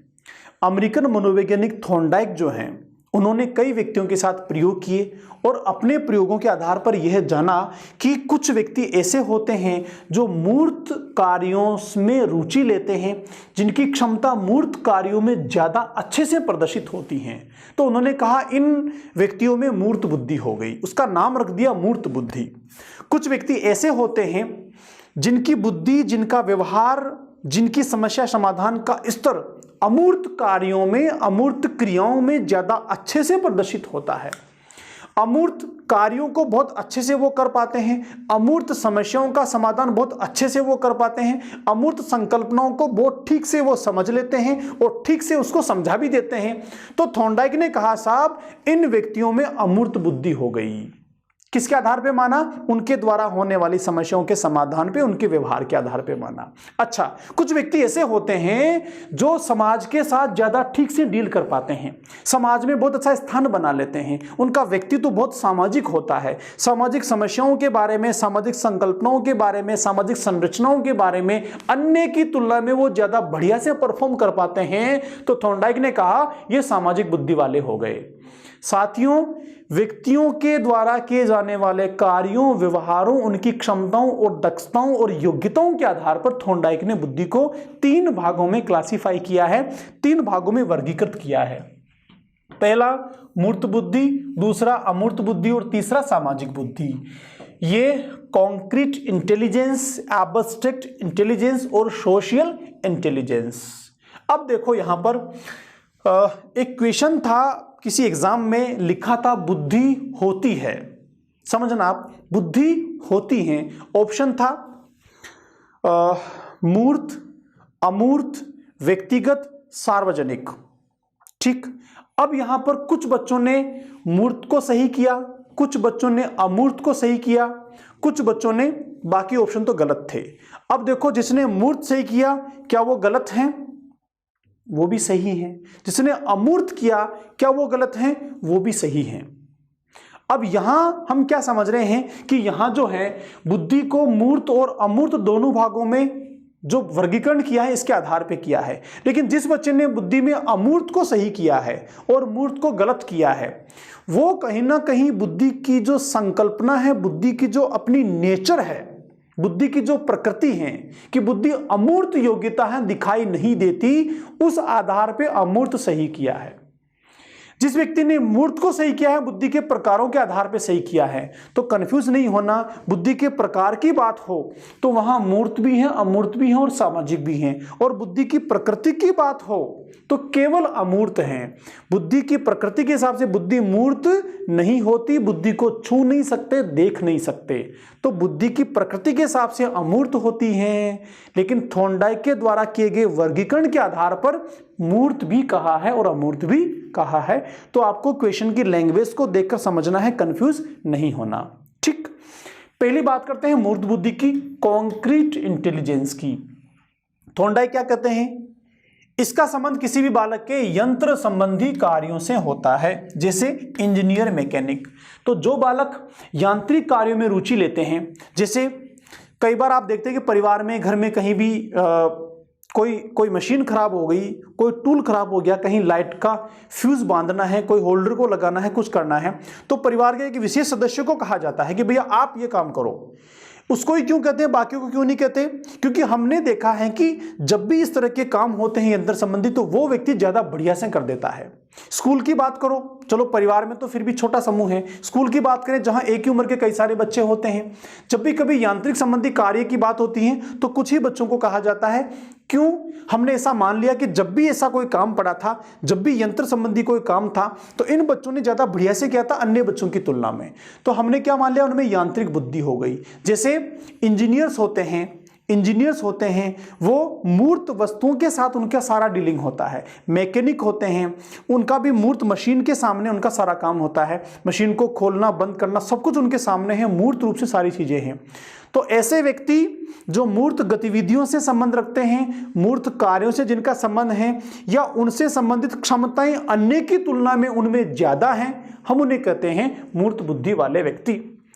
अमेरिकन मनोवैज्ञानिक थॉर्नडाइक जो हैं, उन्होंने कई व्यक्तियों के साथ प्रयोग किए और अपने प्रयोगों के आधार पर यह जाना कि कुछ व्यक्ति ऐसे होते हैं जो मूर्त कार्यों में रुचि लेते हैं, जिनकी क्षमता मूर्त कार्यों में ज़्यादा अच्छे से प्रदर्शित होती हैं। तो उन्होंने कहा इन व्यक्तियों में मूर्त बुद्धि हो गई, उसका नाम रख दिया मूर्त बुद्धि। कुछ व्यक्ति ऐसे होते हैं जिनकी बुद्धि, जिनका व्यवहार, जिनकी समस्या समाधान का स्तर अमूर्त कार्यों में, अमूर्त क्रियाओं में ज़्यादा अच्छे से प्रदर्शित होता है। अमूर्त कार्यों को बहुत अच्छे से वो कर पाते हैं, अमूर्त समस्याओं का समाधान बहुत अच्छे से वो कर पाते हैं, अमूर्त संकल्पनाओं को बहुत ठीक से वो समझ लेते हैं और ठीक से उसको समझा भी देते हैं। तो थॉर्नडाइक ने कहा साहब इन व्यक्तियों में अमूर्त बुद्धि हो गई। किसके आधार पे माना? उनके द्वारा होने वाली समस्याओं के समाधान पे, उनके व्यवहार के आधार पे माना। अच्छा, कुछ व्यक्ति ऐसे होते हैं जो समाज के साथ ज्यादा ठीक से डील कर पाते हैं, समाज में बहुत अच्छा स्थान बना लेते हैं, उनका व्यक्तित्व बहुत सामाजिक होता है, सामाजिक समस्याओं के बारे में, सामाजिक संकल्पनाओं के बारे में, सामाजिक संरचनाओं के बारे में अन्य की तुलना में वो ज्यादा बढ़िया से परफॉर्म कर पाते हैं। तो थॉर्नडाइक ने कहा ये सामाजिक बुद्धि वाले हो गए। साथियों, व्यक्तियों के द्वारा किए जाने वाले कार्यों, व्यवहारों, उनकी क्षमताओं और दक्षताओं और योग्यताओं के आधार पर थॉर्नडाइक ने बुद्धि को 3 भागों में क्लासिफाई किया है, 3 भागों में वर्गीकृत किया है। पहला मूर्त बुद्धि, दूसरा अमूर्त बुद्धि और तीसरा सामाजिक बुद्धि। ये कॉन्क्रीट इंटेलिजेंस, एब्स्ट्रैक्ट इंटेलिजेंस और सोशल इंटेलिजेंस। अब देखो यहां पर एक क्वेश्चन था, किसी एग्जाम में लिखा था बुद्धि होती है, समझना आप, बुद्धि होती है। ऑप्शन था मूर्त, अमूर्त, व्यक्तिगत, सार्वजनिक। ठीक, अब यहां पर कुछ बच्चों ने मूर्त को सही किया, कुछ बच्चों ने अमूर्त को सही किया, कुछ बच्चों ने बाकी ऑप्शन तो गलत थे। अब देखो जिसने मूर्त सही किया क्या वो गलत है? वो भी सही है। जिसने अमूर्त किया क्या वो गलत हैं? वो भी सही हैं। अब यहां हम क्या समझ रहे हैं कि यहां जो है बुद्धि को मूर्त और अमूर्त दोनों भागों में जो वर्गीकरण किया है इसके आधार पे किया है। लेकिन जिस बच्चे ने बुद्धि में अमूर्त को सही किया है और मूर्त को गलत किया है, वो कहीं ना कहीं बुद्धि की जो संकल्पना है, बुद्धि की जो अपनी नेचर है, बुद्धि की जो प्रकृति है कि बुद्धि अमूर्त योग्यता है दिखाई नहीं देती, उस आधार पे अमूर्त सही किया है। जिस व्यक्ति ने मूर्त को सही किया है बुद्धि के प्रकारों के आधार पे सही किया है। तो कंफ्यूज नहीं होना, बुद्धि के प्रकार की बात हो तो वहां मूर्त भी है, अमूर्त भी है और सामाजिक भी है, और बुद्धि की प्रकृति की बात हो तो केवल अमूर्त है। बुद्धि की प्रकृति के हिसाब से बुद्धि मूर्त नहीं होती, बुद्धि को छू नहीं सकते, देख नहीं सकते, तो बुद्धि की प्रकृति के हिसाब से अमूर्त होती है। लेकिन थॉर्नडाइक के द्वारा किए गए वर्गीकरण के आधार पर मूर्त भी कहा है और अमूर्त भी कहा है। तो आपको क्वेश्चन की लैंग्वेज को देखकर समझना है, कंफ्यूज नहीं होना। ठीक, पहली बात करते हैं मूर्त बुद्धि की, कॉन्क्रीट इंटेलिजेंस की। थॉर्नडाइक क्या कहते हैं? इसका संबंध किसी भी बालक के यंत्र संबंधी कार्यों से होता है, जैसे इंजीनियर, मैकेनिक। तो जो बालक यांत्रिक कार्यों में रुचि लेते हैं, जैसे कई बार आप देखते हैं कि परिवार में, घर में कहीं भी कोई मशीन खराब हो गई, कोई टूल खराब हो गया, कहीं लाइट का फ्यूज बांधना है, कोई होल्डर को लगाना है, कुछ करना है, तो परिवार के एक विशेष सदस्य को कहा जाता है कि भैया आप ये काम करो। उसको ही क्यों कहते हैं, बाकियों को क्यों नहीं कहते? क्योंकि हमने देखा है कि जब भी इस तरह के काम होते हैं यंत्र संबंधी तो वो व्यक्ति ज्यादा बढ़िया से कर देता है। स्कूल की बात करो, चलो परिवार में तो फिर भी छोटा समूह है, स्कूल की बात करें जहां एक ही उम्र के कई सारे बच्चे होते हैं, जब भी कभी यांत्रिक संबंधी कार्य की बात होती है तो कुछ ही बच्चों को कहा जाता है। क्यों? हमने ऐसा मान लिया कि जब भी ऐसा कोई काम पड़ा था, जब भी यंत्र संबंधी कोई काम था तो इन बच्चों ने ज्यादा बढ़िया से किया था अन्य बच्चों की तुलना में, तो हमने क्या मान लिया, उनमें यांत्रिक बुद्धि हो गई। जैसे इंजीनियर्स होते हैं वो मूर्त वस्तुओं के साथ उनका सारा डीलिंग होता है। मैकेनिक होते हैं, उनका भी मूर्त मशीन के सामने उनका सारा काम होता है, मशीन को खोलना बंद करना सब कुछ उनके सामने है, मूर्त रूप से सारी चीजें हैं। तो ऐसे व्यक्ति जो मूर्त गतिविधियों से संबंध रखते हैं, मूर्त कार्यों से जिनका संबंध है या उनसे संबंधित क्षमताएं अन्य की तुलना में उनमें ज्यादा हैं, हम उन्हें कहते हैं मूर्त बुद्धि वाले व्यक्ति।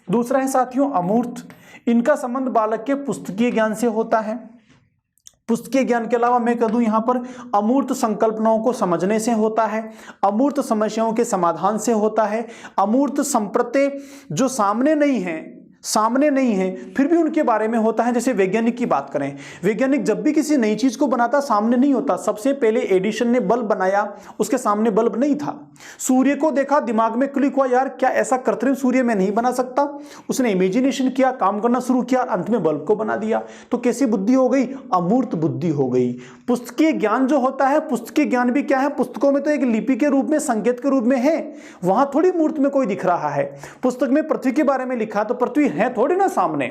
दूसरा है साथियों अमूर्त। इनका संबंध बालक के पुस्तकीय ज्ञान से होता है, पुस्तकीय ज्ञान के अलावा मैं कह दूं यहां पर अमूर्त संकल्पनाओं को समझने से होता है, अमूर्त समस्याओं के समाधान से होता है, अमूर्त संप्रत्य जो सामने नहीं है फिर भी उनके बारे में होता है। जैसे वैज्ञानिक की बात करें, वैज्ञानिक जब भी किसी नई चीज को बनाता सामने नहीं होता। सबसे पहले एडिशन ने बल्ब बनाया, उसके सामने बल्ब नहीं था। सूर्य को देखा, दिमाग में क्लिक हुआ यार क्या ऐसा कृत्रिम सूर्य में नहीं बना सकता, उसने इमेजिनेशन किया, काम करना शुरू किया, अंत में बल्ब को बना दिया। तो कैसी बुद्धि हो गई? अमूर्त बुद्धि हो गई। पुस्तकीय ज्ञान जो होता है, पुस्तकीय ज्ञान भी क्या है, पुस्तकों में तो एक लिपि के रूप में, संकेत के रूप में है, वहां थोड़ी मूर्त में कोई दिख रहा है। पुस्तक में पृथ्वी के बारे में लिखा तो पृथ्वी है थोड़ी ना सामने,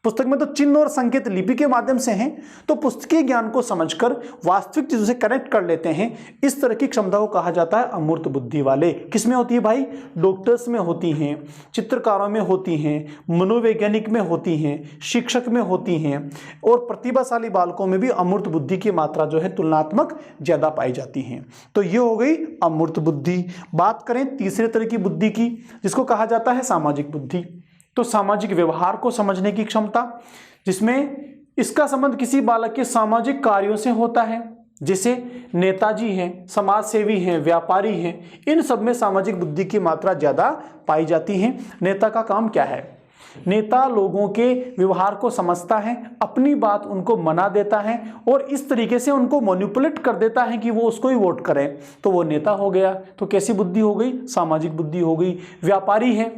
पुस्तक में तो चिन्ह और संकेत लिपि के माध्यम से हैं। तो पुस्तकीय ज्ञान को समझकर वास्तविक चीजों से कनेक्ट कर लेते हैं। इस तरह की क्षमता को कहा जाता है अमूर्त बुद्धि वाले। किसमें होती है भाई? डॉक्टर्स में होती हैं, चित्रकारों में होती हैं, मनोवैज्ञानिक में होती हैं, शिक्षक में होती हैं, और प्रतिभाशाली बालकों में भी अमूर्त बुद्धि की मात्रा जो है तुलनात्मक ज्यादा पाई जाती है। तो ये हो गई अमूर्त बुद्धि। बात करें तीसरे तरह की बुद्धि की, जिसको कहा जाता है सामाजिक बुद्धि। तो सामाजिक व्यवहार को समझने की क्षमता, जिसमें इसका संबंध किसी बालक के सामाजिक कार्यों से होता है। जैसे नेताजी हैं, समाज सेवी हैं, व्यापारी हैं, इन सब में सामाजिक बुद्धि की मात्रा ज्यादा पाई जाती है। नेता का काम क्या है? नेता लोगों के व्यवहार को समझता है, अपनी बात उनको मना देता है और इस तरीके से उनको मैनिपुलेट कर देता है कि वो उसको ही वोट करें, तो वो नेता हो गया। तो कैसी बुद्धि हो गई? सामाजिक बुद्धि हो गई। व्यापारी है,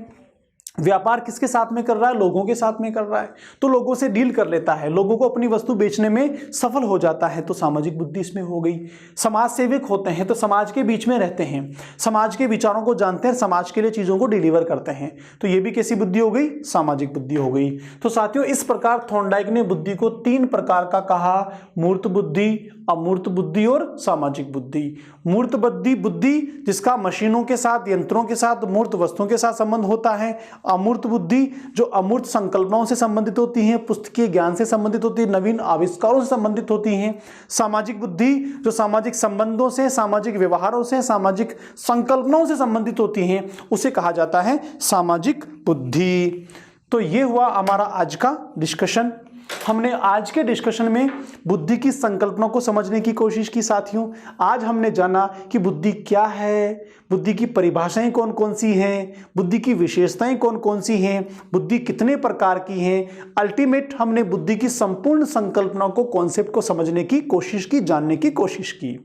व्यापार किसके साथ में कर रहा है? लोगों के साथ में कर रहा है, तो लोगों से डील कर लेता है, लोगों को अपनी वस्तु बेचने में सफल हो जाता है, तो सामाजिक बुद्धि इसमें हो गई। समाज सेवक होते हैं, तो समाज के बीच में रहते हैं, समाज के विचारों को जानते हैं, समाज के लिए चीजों को डिलीवर करते हैं, तो ये भी कैसी बुद्धि हो गई? सामाजिक बुद्धि हो गई। तो साथियों, इस प्रकार थॉर्नडाइक ने बुद्धि को 3 प्रकार का कहा: मूर्त बुद्धि, अमूर्त बुद्धि और सामाजिक बुद्धि। मूर्त बुद्धि जिसका मशीनों के साथ, यंत्रों के साथ, मूर्त वस्तुओं के साथ संबंध होता है। अमूर्त बुद्धि जो अमूर्त संकल्पनाओं से संबंधित होती हैं, पुस्तकीय ज्ञान से संबंधित होती है, नवीन आविष्कारों से संबंधित होती हैं। सामाजिक बुद्धि जो सामाजिक संबंधों से, सामाजिक व्यवहारों से, सामाजिक संकल्पनाओं से संबंधित होती हैं, उसे कहा जाता है सामाजिक बुद्धि। तो ये हुआ हमारा आज का डिस्कशन। हमने आज के डिस्कशन में बुद्धि की संकल्पना को समझने की कोशिश की। साथियों, आज हमने जाना कि बुद्धि क्या है, बुद्धि की परिभाषाएं कौन कौन सी हैं, बुद्धि की विशेषताएं कौन कौन सी हैं, बुद्धि कितने प्रकार की हैं। अल्टीमेट हमने बुद्धि की संपूर्ण संकल्पना को, कॉन्सेप्ट को समझने की कोशिश की, जानने की कोशिश की।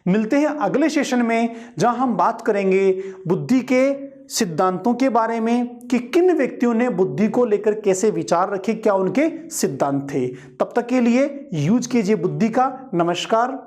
मिलते हैं अगले सेशन में, जहां हम बात करेंगे बुद्धि के सिद्धांतों के बारे में कि किन व्यक्तियों ने बुद्धि को लेकर कैसे विचार रखे, क्या उनके सिद्धांत थे। तब तक के लिए यूज कीजिए बुद्धि का। नमस्कार।